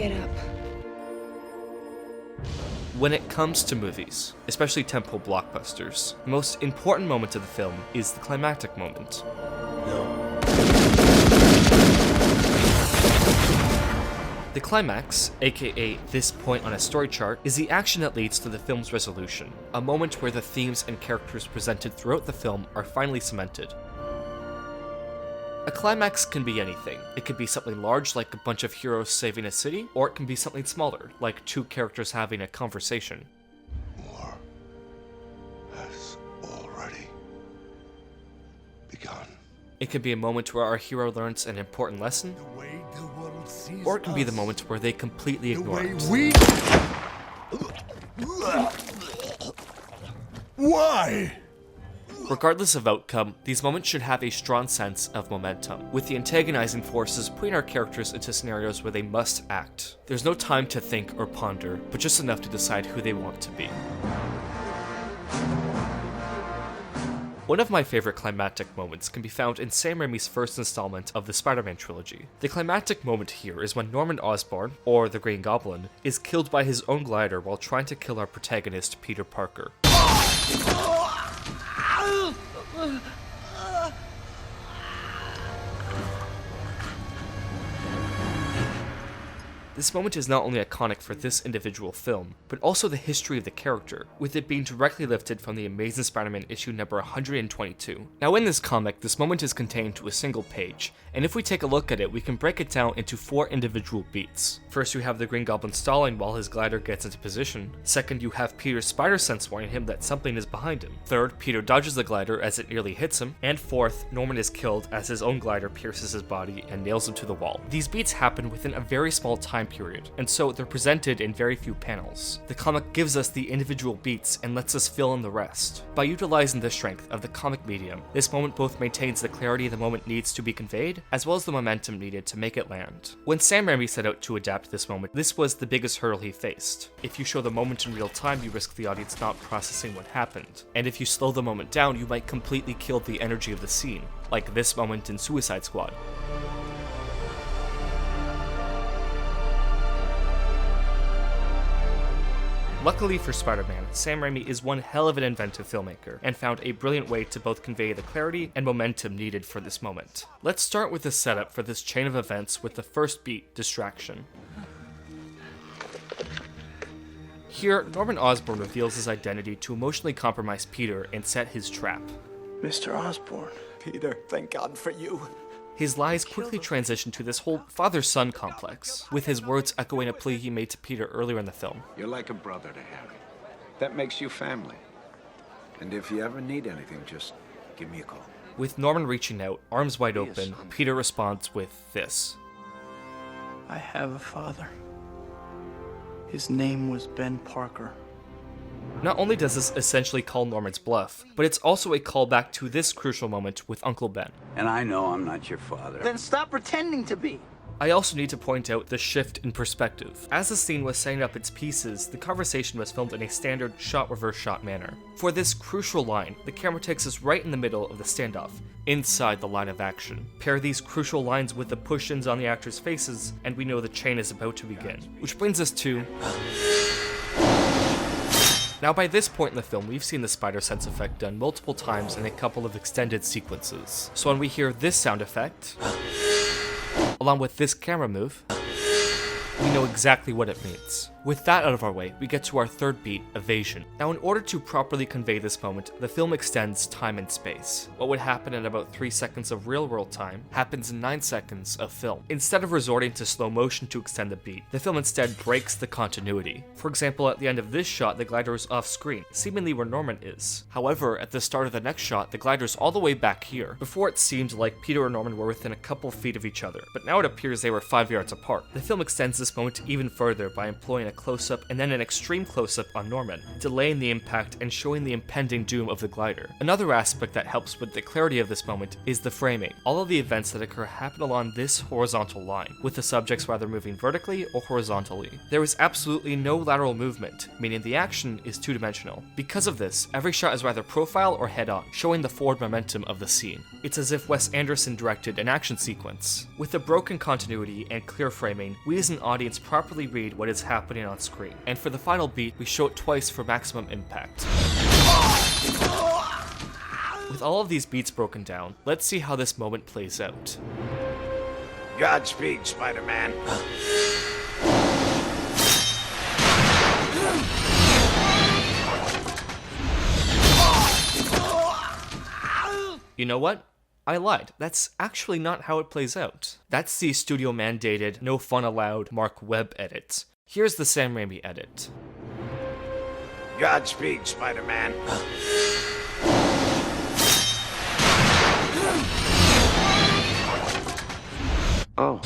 Get up. When it comes to movies, especially tentpole blockbusters, the most important moment of the film is the climactic moment. No. The climax, aka this point on a story chart, is the action that leads to the film's resolution, a moment where the themes and characters presented throughout the film are finally cemented. A climax can be anything. It could be something large like a bunch of heroes saving a city, or it can be something smaller, like two characters having a conversation. War has already begun. It can be a moment where our hero learns an important lesson, or it can be the moment where they completely ignore it. Why? Regardless of outcome, these moments should have a strong sense of momentum, with the antagonizing forces putting our characters into scenarios where they must act. There's no time to think or ponder, but just enough to decide who they want to be. One of my favorite climactic moments can be found in Sam Raimi's first installment of the Spider-Man trilogy. The climactic moment here is when Norman Osborn, or the Green Goblin, is killed by his own glider while trying to kill our protagonist, Peter Parker. This moment is not only iconic for this individual film, but also the history of the character, with it being directly lifted from the Amazing Spider-Man issue number 122. Now in this comic, this moment is contained to a single page, and if we take a look at it, we can break it down into 4 individual beats. First, you have the Green Goblin stalling while his glider gets into position. Second, you have Peter's spider sense warning him that something is behind him. Third, Peter dodges the glider as it nearly hits him. And fourth, Norman is killed as his own glider pierces his body and nails him to the wall. These beats happen within a very small time period, and so they're presented in very few panels. The comic gives us the individual beats and lets us fill in the rest. By utilizing the strength of the comic medium, this moment both maintains the clarity the moment needs to be conveyed, as well as the momentum needed to make it land. When Sam Raimi set out to adapt this moment, this was the biggest hurdle he faced. If you show the moment in real time, you risk the audience not processing what happened. And if you slow the moment down, you might completely kill the energy of the scene, like this moment in Suicide Squad. Luckily for Spider-Man, Sam Raimi is one hell of an inventive filmmaker, and found a brilliant way to both convey the clarity and momentum needed for this moment. Let's start with the setup for this chain of events with the first beat, Distraction. Here, Norman Osborn reveals his identity to emotionally compromise Peter and set his trap. Mr. Osborn. Peter, thank God for you. His lies quickly transition to this whole father-son complex, with his words echoing a plea he made to Peter earlier in the film. You're like a brother to Harry. That makes you family. And if you ever need anything, just give me a call. With Norman reaching out, arms wide open, Peter responds with this. I have a father. His name was Ben Parker. Not only does this essentially call Norman's bluff, but it's also a callback to this crucial moment with Uncle Ben. And I know I'm not your father. Then stop pretending to be. I also need to point out the shift in perspective. As the scene was setting up its pieces, the conversation was filmed in a standard shot-reverse-shot manner. For this crucial line, the camera takes us right in the middle of the standoff, inside the line of action. Pair these crucial lines with the push-ins on the actors' faces, and we know the chain is about to begin. Which brings us to... Now by this point in the film, we've seen the spider sense effect done multiple times in a couple of extended sequences. So when we hear this sound effect, along with this camera move, we know exactly what it means. With that out of our way, we get to our third beat, Evasion. Now in order to properly convey this moment, the film extends time and space. What would happen in about 3 seconds of real-world time happens in 9 seconds of film. Instead of resorting to slow motion to extend the beat, the film instead breaks the continuity. For example, at the end of this shot, the glider is off-screen, seemingly where Norman is. However, at the start of the next shot, the glider's all the way back here. Before it seemed like Peter and Norman were within a couple feet of each other, but now it appears they were 5 yards apart. The film extends this moment even further by employing a close-up and then an extreme close-up on Norman, delaying the impact and showing the impending doom of the glider. Another aspect that helps with the clarity of this moment is the framing. All of the events that occur happen along this horizontal line, with the subjects either moving vertically or horizontally. There is absolutely no lateral movement, meaning the action is two-dimensional. Because of this, every shot is either profile or head-on, showing the forward momentum of the scene. It's as if Wes Anderson directed an action sequence. With a broken continuity and clear framing, we as an audience properly read what is happening on screen, and for the final beat, we show it twice for maximum impact. With all of these beats broken down, let's see how this moment plays out. Godspeed, Spider-Man. You know what? I lied. That's actually not how it plays out. That's the studio-mandated, no fun allowed Mark Webb edit. Here's the Sam Raimi edit. Godspeed, Spider-Man. Oh.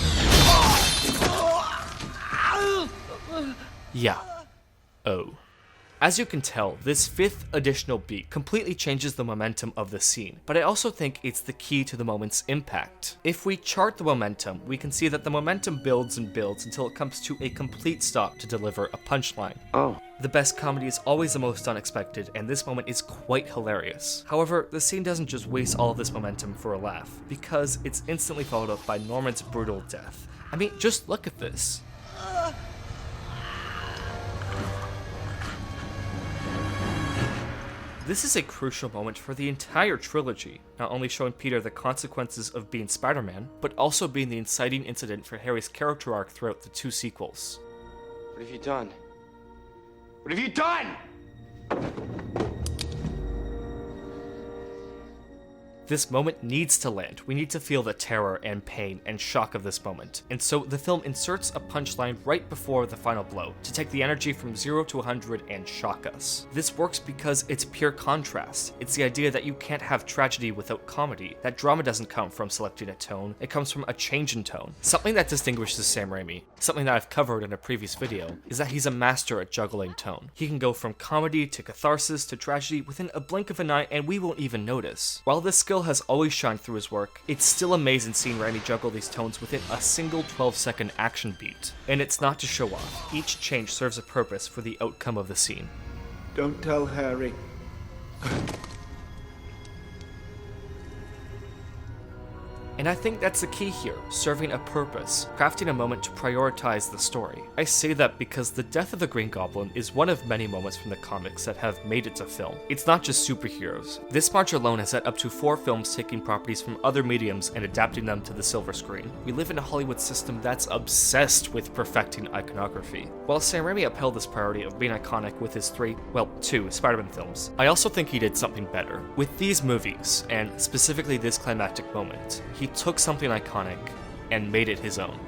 Yeah. Oh. As you can tell, this fifth additional beat completely changes the momentum of the scene, but I also think it's the key to the moment's impact. If we chart the momentum, we can see that the momentum builds and builds until it comes to a complete stop to deliver a punchline. Oh. The best comedy is always the most unexpected, and this moment is quite hilarious. However, the scene doesn't just waste all of this momentum for a laugh, because it's instantly followed up by Norman's brutal death. I mean, just look at this. This is a crucial moment for the entire trilogy, not only showing Peter the consequences of being Spider-Man, but also being the inciting incident for Harry's character arc throughout the two sequels. What have you done? What have you done? This moment needs to land. We need to feel the terror and pain and shock of this moment. And so the film inserts a punchline right before the final blow to take the energy from 0 to 100 and shock us. This works because it's pure contrast. It's the idea that you can't have tragedy without comedy, that drama doesn't come from selecting a tone, it comes from a change in tone. Something that distinguishes Sam Raimi, something that I've covered in a previous video, is that he's a master at juggling tone. He can go from comedy to catharsis to tragedy within a blink of an eye and we won't even notice. While this skill has always shined through his work, it's still amazing seeing Raimi juggle these tones within a single 12-second action beat. And it's not to show off. Each change serves a purpose for the outcome of the scene. Don't tell Harry. And I think that's the key here, serving a purpose, crafting a moment to prioritize the story. I say that because the death of the Green Goblin is one of many moments from the comics that have made it to film. It's not just superheroes. This march alone has set up to 4 films taking properties from other mediums and adapting them to the silver screen. We live in a Hollywood system that's obsessed with perfecting iconography. While Sam Raimi upheld this priority of being iconic with his 2 Spider-Man films, I also think he did something better. With these movies, and specifically this climactic moment, he took something iconic and made it his own.